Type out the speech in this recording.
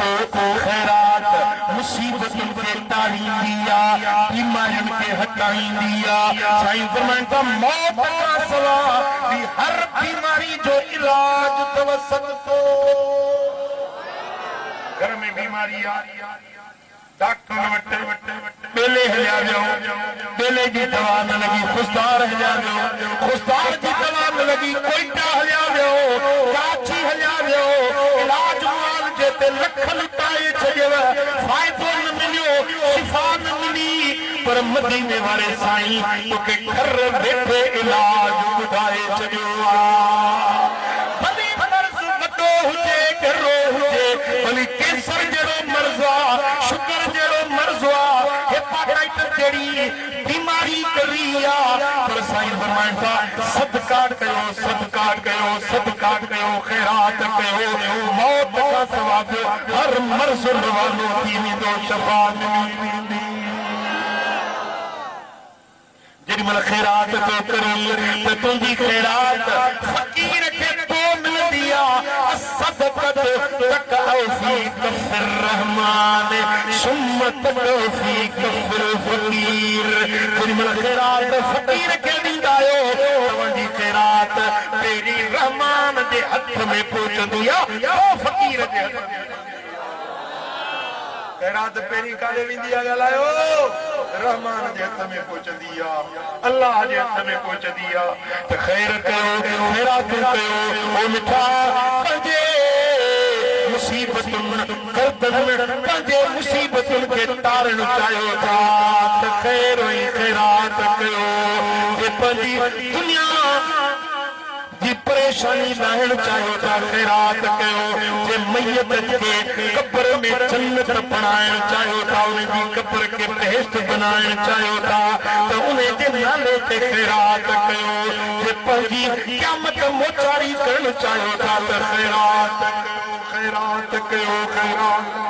सदको खैरात मुसीबतन के टाळींदिया बीमारियन के हटाईंदिया साईं फरमाइंदा मौत का सवा दी हर बीमारी जो इलाज तव सदको घर में बीमारी आ डॉक्टर वटे बेले हलिया वियो बेले जी दवा न लगी खुशदार हलिया वियो खुशदार जी दवा न लगी कोयटा हलिया वियो काची हलिया वियो इलाज माल जेते लख लुटाए छजेव फायदो न मिलियो शिफा न मिली पर मदीने वाले साईं तोखे घर बैठे इलाज ॿुधाए छॾियो भली मर्ज़ वॾो हुजे करो हुजे भली कैंसर जहिड़ो मर्ज़ आहे शुगर जहिड़ो मर्ज़ आहे हेपाटाइटिस जहिड़ी बीमारी करी आहे पर साईं फरमाइंदा सदका कयो सदका कयो सदका कयो खैरात कयो मौत खां सवाइ हर मर्ज़ रवानो थी वेंदो शफ़ा मिली जेॾी महिल खैरात तो करी त तुंहिंजी खैरात फ़क़ीर खे तो मिलंदी आहे सदक़त तक़अ फ़ी कफ़िर रहमान सुम्म तक़अ फ़ी कफ़िर फ़क़ीर जेॾी महिल खैरात फ़क़ीर खे ॾींदा आहियो तव्हांजी खैरात पहिरीं रहमान जे हथ में पहुचंदी आहे पोइ फ़क़ीर जे हथ में खैरात पहिरीं काॾे वेंदी आहे ॻाल्हायो रहमान जे हथ में पहुचंदी आहे अल्लाह जे हथ में पहुचंदी आहे त ख़ैर कयो खैरातूं कयो ओ मिठा पंहिंजे मुसीबतुनि गर्दन पंहिंजे मुसीबतुनि खे टारणु चाहियो था त ख़ैर ऐं खैरात कयो जे पंहिंजी दुनिया जी परेशानी लाहिण चाहियो था खैरात कयो जे मैयत खे कब्र में जन्नत बणाइण चाहियो था उनजी कब्र खे बहिश्त बनाइण चाहियो था त उन जे नाले ते खैरात कयो जे पंहिंजी क़यामत मोचारी करण चाहियो था त खैरात कयो खैरात कयो खैरात